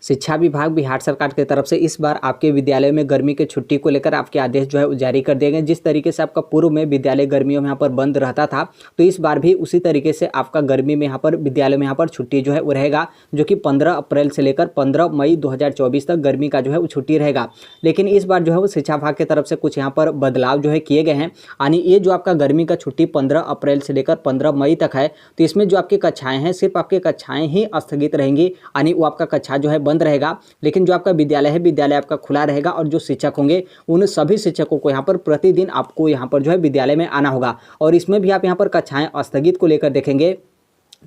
शिक्षा विभाग बिहार सरकार की तरफ से इस बार आपके विद्यालय में गर्मी की छुट्टी को लेकर आपके आदेश जो है वो जारी कर दिए गए। जिस तरीके से आपका पूर्व में विद्यालय गर्मियों में यहाँ पर बंद रहता था, तो इस बार भी उसी तरीके से आपका गर्मी में यहाँ पर विद्यालय में यहाँ पर छुट्टी जो है वो रहेगा, जो कि 15 अप्रैल से लेकर 15 मई 2024 तक गर्मी का जो है वो छुट्टी रहेगा। लेकिन इस बार जो है वो शिक्षा विभाग की तरफ से कुछ यहाँ पर बदलाव जो है किए गए हैं। यानी ये जो आपका गर्मी का छुट्टी 15 अप्रैल से लेकर 15 मई तक है, तो इसमें जो आपकी कक्षाएं हैं सिर्फ आपकी कक्षाएं ही स्थगित रहेंगी, यानी वो आपका कक्षा जो है बंद रहेगा। लेकिन जो आपका विद्यालय है, विद्यालय आपका खुला रहेगा और जो शिक्षक होंगे उन सभी शिक्षकों को यहाँ पर प्रतिदिन आपको यहाँ पर जो है विद्यालय में आना होगा। और इसमें भी आप यहाँ पर कक्षाएं स्थगित को लेकर देखेंगे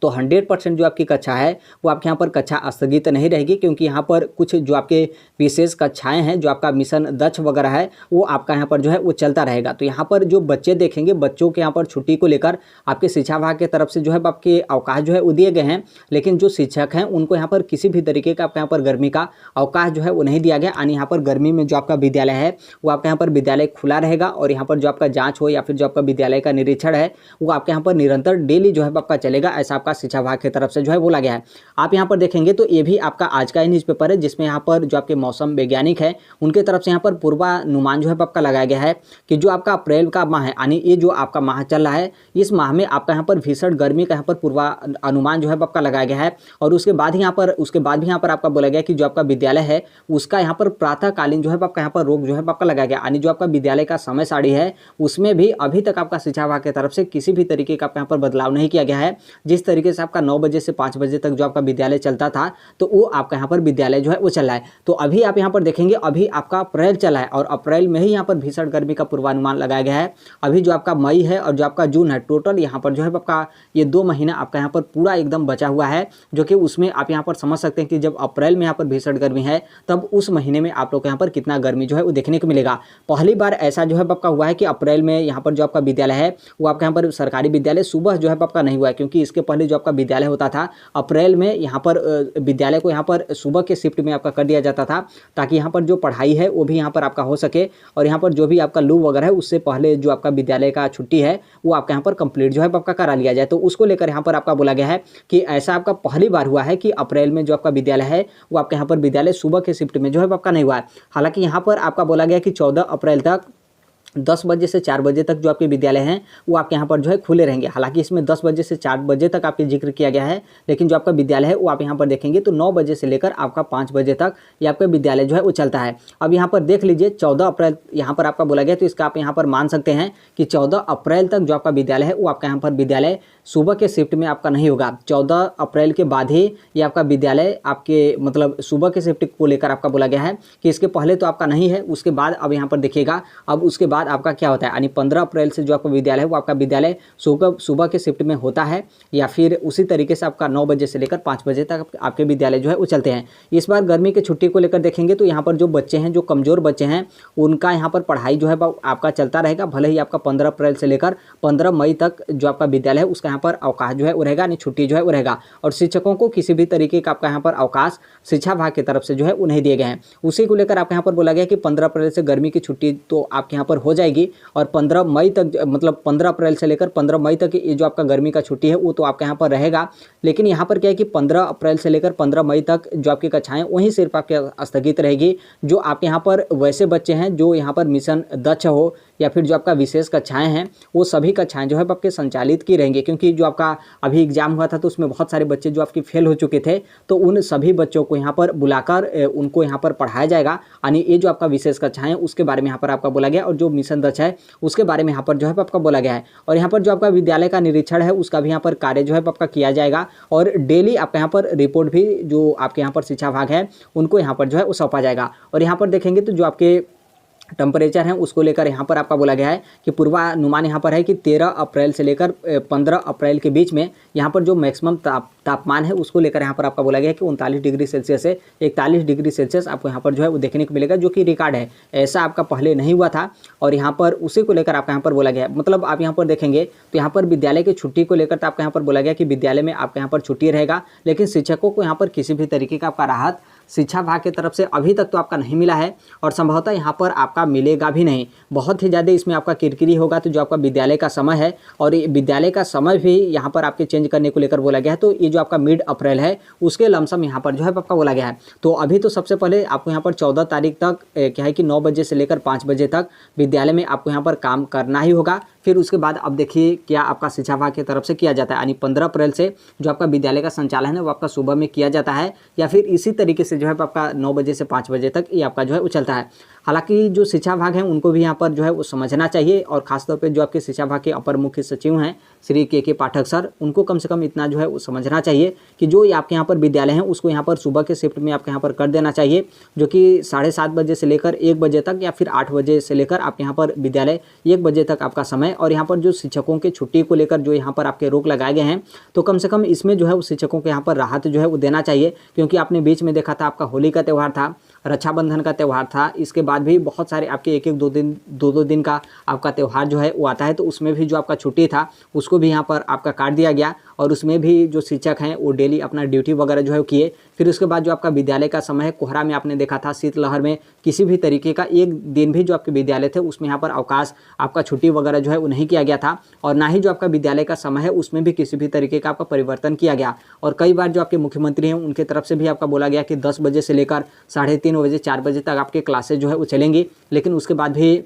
तो 100% जो आपकी कक्षा है वो आपके यहाँ पर कक्षा स्थगित नहीं रहेगी, क्योंकि यहाँ पर कुछ जो आपके विशेष कक्षाएं हैं, जो आपका मिशन दक्ष वगैरह है, वो आपका यहाँ पर जो है वो चलता रहेगा। तो यहाँ पर जो बच्चे देखेंगे, बच्चों के यहाँ पर छुट्टी को लेकर आपके शिक्षा विभाग की तरफ से जो है आपके अवकाश जो है वो दिए गए हैं। लेकिन जो शिक्षक हैं उनको यहाँ पर किसी भी तरीके का आपके यहाँ पर गर्मी का अवकाश जो है वो नहीं दिया गया। यानी यहाँ पर गर्मी में जो आपका विद्यालय है वो आपके यहाँ पर विद्यालय खुला रहेगा, और यहाँ पर जो आपका जाँच हो या फिर जो आपका विद्यालय का निरीक्षण है वो आपके यहाँ पर निरंतर डेली जो है आपका चलेगा, ऐसा शिक्षा विभाग की तरफ से जो है बोला गया है। आप यहाँ पर देखेंगे तो ये भी आपका आज का ही न्यूज़पेपर है, जिसमें यहाँ पर जो आपके मौसम वैज्ञानिक है उनके तरफ से यहाँ पर पूर्वानुमान जो है आपका लगाया गया है कि जो आपका अप्रैल का माह है, यानी ये जो आपका माह चल रहा है, इस माह में आपका यहाँ पर भीषण गर्मी का यहाँ पर पूर्वानुमान जो है आपका लगाया गया है। और उसके बाद भी यहाँ पर आपका बोला गया कि जो आपका विद्यालय है उसका यहाँ पर प्रातःकालीन जो है आपका यहाँ पर रोक जो है आपका लगाया गया। यानी जो आपका विद्यालय का समय सारणी है उसमें भी अभी तक आपका शिक्षा विभाग की तरफ से किसी भी तरीके का आपका यहाँ पर बदलाव नहीं किया गया है। जिस तरीके से आपका 9 बजे से 5 बजे तक जो आपका विद्यालय चलता था, तो वो आपका यहाँ पर विद्यालय जो है वो चल रहा है। तो अभी आप यहाँ पर देखेंगे, अभी आपका अप्रैल चला है और अप्रैल में ही यहाँ पर भीषण गर्मी का पूर्वानुमान लगाया गया है। अभी जो आपका मई है और जो आपका जून है, टोटल यहाँ पर जो है आपका ये 2 महीना आपका यहाँ पर पूरा एकदम बचा हुआ है, जो कि उसमें आप यहाँ पर समझ सकते हैं कि जब अप्रैल में यहाँ पर भीषण गर्मी है तब उस महीने में आप लोग यहाँ पर कितना गर्मी जो है वो देखने को मिलेगा। पहली बार ऐसा जो है आपका हुआ है कि अप्रैल में यहाँ पर जो आपका विद्यालय है वो आपका यहाँ पर सरकारी विद्यालय सुबह जो है आपका नहीं हुआ है, क्योंकि इसके पहले जो आपका विद्यालय होता था अप्रैल में यहाँ पर विद्यालय को यहाँ पर सुबह के शिफ्ट में आपका कर दिया जाता था, ताकि यहाँ पर जो पढ़ाई है वो भी यहाँ पर आपका हो सके, और यहाँ पर जो भी आपका लू वगैरह है उससे पहले जो आपका विद्यालय का छुट्टी है वो आपका यहाँ पर कंप्लीट जो है आपका करा लिया जाए। तो उसको लेकर यहाँ पर आपका बोला गया है कि ऐसा आपका पहली बार हुआ है कि अप्रैल में जो आपका विद्यालय है वो आपके यहाँ पर विद्यालय सुबह के शिफ्ट में जो है आपका नहीं हुआ है। हालांकि यहाँ पर आपका बोला गया कि 14 अप्रैल तक 10 बजे से 4 बजे तक जो आपके विद्यालय हैं वो आपके यहाँ पर जो है खुले रहेंगे। हालांकि इसमें 10 बजे से 4 बजे तक आपके जिक्र किया गया है, लेकिन जो आपका विद्यालय है वो आप यहाँ पर देखेंगे तो 9 बजे से लेकर आपका 5 बजे तक ये आपका विद्यालय जो है वो चलता है। अब यहाँ पर देख लीजिए 14 अप्रैल यहाँ पर आपका बोला गया, तो इसका आप यहाँ पर मान सकते हैं कि 14 अप्रैल तक जो आपका विद्यालय है वो आपका यहाँ पर विद्यालय सुबह के शिफ्ट में आपका नहीं होगा। 14 अप्रैल के बाद ही ये आपका विद्यालय आपके मतलब सुबह के शिफ्ट को लेकर आपका बोला गया है कि इसके पहले तो आपका नहीं है। उसके बाद अब यहाँ पर देखिएगा, अब उसके बाद आपका क्या होता है, यानी 15 अप्रैल से जो आपका विद्यालय है वो आपका विद्यालय सुबह के शिफ्ट में होता है, या फिर उसी तरीके से आपका 9 बजे से लेकर 5 बजे तक आपके विद्यालय जो है वो चलते हैं। इस बार गर्मी की छुट्टी को लेकर देखेंगे तो यहाँ पर जो बच्चे हैं, जो कमज़ोर बच्चे हैं, उनका यहाँ पर पढ़ाई जो है आपका चलता रहेगा। भले ही आपका 15 अप्रैल से लेकर 15 मई तक जो आपका विद्यालय है उसका यहाँ पर अवकाश जो है वो रहेगा, यानी छुट्टी जो है वो रहेगा। और शिक्षकों को किसी भी तरीके का आपका यहाँ पर अवकाश शिक्षा विभाग की तरफ से जो है वो नहीं दिए गए हैं। उसी को लेकर आपके यहाँ पर बोला गया कि 15 अप्रैल से गर्मी की छुट्टी तो आपके यहाँ पर हो जाएगी, और 15 मई तक मतलब 15 अप्रैल से लेकर 15 मई तक ये जो आपका गर्मी का छुट्टी है वो तो आपके यहाँ पर रहेगा। लेकिन यहाँ पर क्या है कि 15 अप्रैल से लेकर 15 मई तक जो आपकी कक्षाएं वहीं सिर्फ आपके स्थगित रहेगी। जो आपके यहाँ पर वैसे बच्चे हैं जो यहाँ पर मिशन दक्ष हो या फिर जो आपका विशेष कक्षाएं हैं, वो सभी कक्षाएं जो है आपके संचालित की रहेंगी, क्योंकि जो आपका अभी एग्जाम हुआ था तो उसमें बहुत सारे बच्चे जो आपके फेल हो चुके थे, तो उन सभी बच्चों को यहाँ पर बुलाकर उनको यहाँ पर पढ़ाया जाएगा। यानी ये जो आपका विशेष कक्षाएं उसके बारे में यहाँ पर आपका बोला गया, और जो मिशन दक्ष है उसके बारे में यहाँ पर जो है आपका बोला गया है। और यहाँ पर जो आपका विद्यालय का निरीक्षण है उसका भी यहाँ पर कार्य जो है आपका किया जाएगा, और डेली आपका यहाँ पर रिपोर्ट भी जो आपके यहाँ पर शिक्षा विभाग है उनको यहाँ पर जो है वो सौंपा जाएगा। और यहाँ पर देखेंगे तो जो आपके टेम्परेचर है उसको लेकर यहाँ पर आपका बोला गया है कि पूर्वानुमान यहाँ पर है कि 13 अप्रैल से लेकर 15 अप्रैल के बीच में यहाँ पर जो मैक्सिमम तापमान है उसको लेकर यहाँ पर आपका बोला गया है कि 39 डिग्री सेल्सियस से 41 डिग्री सेल्सियस आपको यहाँ पर जो है वो देखने को मिलेगा, जो कि रिकॉर्ड है। ऐसा आपका पहले नहीं हुआ था, और यहाँ पर उसी को लेकर आपका यहाँ पर बोला गया है। मतलब आप यहाँ पर देखेंगे तो यहाँ पर विद्यालय की छुट्टी को लेकर तो आपका यहाँ पर बोला गया कि विद्यालय में आपका यहाँ पर छुट्टी रहेगा, लेकिन शिक्षकों को यहाँ पर किसी भी तरीके का आपका राहत शिक्षा विभाग की तरफ से अभी तक तो आपका नहीं मिला है और संभवतः यहाँ पर आपका मिलेगा भी नहीं। बहुत ही ज़्यादा इसमें आपका किरकिरी होगा। तो जो आपका विद्यालय का समय है और विद्यालय का समय भी यहाँ पर आपके चेंज करने को लेकर बोला गया है। तो ये जो आपका मिड अप्रैल है उसके लमसम यहाँ पर जो है आपका बोला गया है। तो अभी तो सबसे पहले आपको यहाँ पर 14 तारीख तक क्या है कि 9 बजे से लेकर 5 बजे तक विद्यालय में आपको यहाँ पर काम करना ही होगा। फिर उसके बाद अब देखिए क्या आपका शिक्षा विभाग की तरफ से किया जाता है, यानी 15 अप्रैल से जो आपका विद्यालय का संचालन है वो आपका सुबह में किया जाता है या फिर इसी तरीके से जो है आपका 9 बजे से 5 बजे तक ये आपका जो है वो चलता है। हालांकि जो शिक्षा विभाग है उनको भी यहाँ पर जो है वो समझना चाहिए और खासतौर पे जो आपके शिक्षा विभाग के अपर मुख्य सचिव हैं श्री के पाठक सर, उनको कम से कम इतना जो है वो समझना चाहिए कि जो आपके यहाँ पर विद्यालय हैं उसको यहाँ पर सुबह के शिफ्ट में आपके यहाँ पर कर देना चाहिए, जो कि 7:30 बजे से लेकर 1 बजे तक या फिर 8 बजे से लेकर आपके यहाँ पर विद्यालय 1 बजे तक आपका समय। और यहाँ पर जो शिक्षकों के छुट्टी को लेकर जो यहाँ पर आपके रोक लगाए गए हैं तो कम से कम इसमें जो है वो शिक्षकों को यहाँ पर राहत जो है वो देना चाहिए, क्योंकि आपने बीच में देखा था आपका होली का त्यौहार था, रक्षाबंधन का त्यौहार था, इसके बाद भी बहुत सारे आपके एक दो दिन का आपका त्यौहार जो है वो आता है। तो उसमें भी जो आपका छुट्टी था उसको भी यहाँ पर आपका काट दिया गया और उसमें भी जो शिक्षक हैं वो डेली अपना ड्यूटी वगैरह जो है किए। फिर उसके बाद जो आपका विद्यालय का समय है, कोहरा में आपने देखा था, शीतलहर में किसी भी तरीके का एक दिन भी जो आपके विद्यालय थे उसमें यहाँ पर अवकाश आपका छुट्टी वगैरह जो है वो नहीं किया गया था और ना ही जो आपका विद्यालय का समय है उसमें भी किसी भी तरीके का आपका परिवर्तन किया गया। और कई बार जो आपके मुख्यमंत्री हैं उनके तरफ से भी आपका बोला गया कि 10 बजे से लेकर 3:30 बजे 4 बजे तक आपके क्लासेज जो है वो चलेंगी, लेकिन उसके बाद भी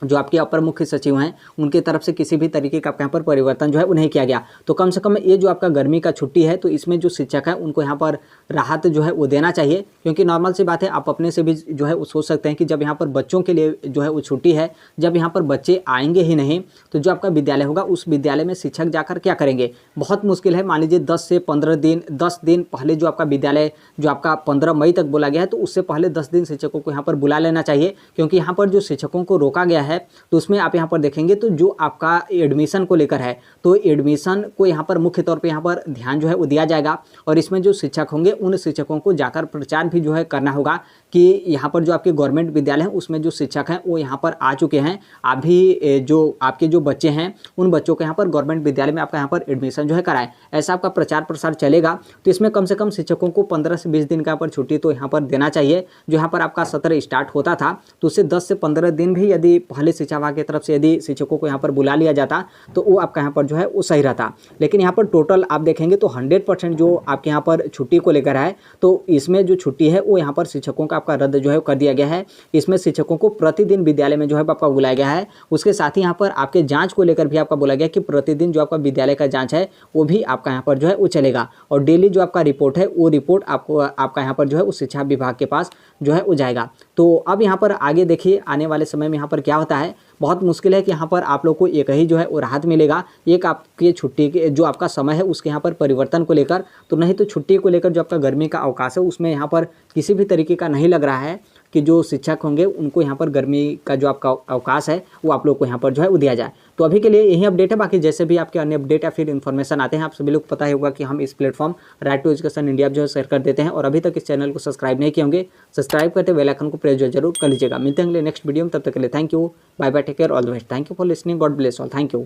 जो आपके अपर मुख्य सचिव हैं उनके तरफ से किसी भी तरीके का आपके यहाँ पर परिवर्तन जो है वो नहीं किया गया। तो कम से कम ये जो आपका गर्मी का छुट्टी है तो इसमें जो शिक्षक है उनको यहाँ पर राहत जो है वो देना चाहिए, क्योंकि नॉर्मल सी बात है आप अपने से भी जो है वो सोच सकते हैं कि जब यहाँ पर बच्चों के लिए जो है वो छुट्टी है, जब यहाँ पर बच्चे आएंगे ही नहीं तो जो आपका विद्यालय होगा उस विद्यालय में शिक्षक जाकर क्या करेंगे, बहुत मुश्किल है। मान लीजिए 10 दिन पहले जो आपका विद्यालय जो आपका 15 मई तक बोला गया है तो उससे पहले 10 दिन शिक्षकों को यहाँ पर बुला लेना चाहिए, क्योंकि यहाँ पर जो शिक्षकों को रोका गया है तो उसमें आप यहाँ पर देखेंगे तो जो आपका एडमिशन को लेकर है तो एडमिशन को यहाँ पर मुख्य तौर पे यहाँ पर ध्यान जो है वो दिया जाएगा और इसमें जो शिक्षक होंगे उन शिक्षकों को जाकर प्रचार भी जो है करना होगा कि यहाँ पर जो आपके गवर्नमेंट विद्यालय हैं उसमें जो शिक्षक हैं वो यहाँ पर आ चुके हैं, अभी जो आपके जो बच्चे हैं उन बच्चों को यहाँ पर गवर्नमेंट विद्यालय में आपका यहाँ पर एडमिशन जो है कराएं, ऐसा आपका प्रचार प्रसार चलेगा। तो इसमें कम से कम शिक्षकों को 15 से 20 दिन का पर छुट्टी तो यहाँ पर देना चाहिए। जो यहाँ पर आपका सत्र स्टार्ट होता था तो उससे 10 से 15 दिन भी यदि पहले शिक्षा विभाग की तरफ से यदि शिक्षकों को यहाँ पर बुला लिया जाता तो वो आपका यहाँ पर जो है वो सही रहता। लेकिन यहाँ पर टोटल आप देखेंगे तो 100% जो आपके यहाँ पर छुट्टी को लेकर है तो इसमें जो छुट्टी है वो यहाँ पर शिक्षकों का आपका रद्द जो है कर दिया गया है। इसमें शिक्षकों को प्रतिदिन विद्यालय में जो है आपका बुलाया गया है। उसके साथ ही यहाँ पर आपके जाँच को लेकर भी आपका बोला गया कि प्रतिदिन जो आपका विद्यालय का जाँच है वो भी आपका यहाँ पर जो है वो चलेगा और डेली जो आपका रिपोर्ट है वो रिपोर्ट आपको आपका यहाँ पर जो है उस शिक्षा विभाग के पास जो है वो जाएगा। तो अब यहाँ पर आगे देखिए आने वाले समय में यहाँ पर क्या होता है, बहुत मुश्किल है कि यहाँ पर आप लोग को एक ही जो है वो राहत मिलेगा, एक आपके छुट्टी के जो आपका समय है उसके यहाँ पर परिवर्तन को लेकर, तो नहीं तो छुट्टी को लेकर जो आपका गर्मी का अवकाश है उसमें यहाँ पर किसी भी तरीके का नहीं लग रहा है कि जो शिक्षक होंगे उनको यहाँ पर गर्मी का जो आपका अवकाश है वो आप लोग को यहाँ पर जो है वो दिया जाए। तो अभी के लिए यही अपडेट है, बाकी जैसे भी आपके अन्य अपडेट या फिर इन्फॉर्मेशन आते हैं आप सभी लोग पता ही होगा कि हम इस platform right to education India जो है शेयर कर देते हैं। और अभी तक इस चैनल को सब्सक्राइब नहीं किए होंगे सब्सक्राइब करते बेल आइकन को प्रेस जरूर कर लीजिएगा। मिलते हैं अगले नेक्स्ट वीडियो में, तब तक के लिए thank you, bye bye, take care, all the best, thank you for listening, God bless all, thank you.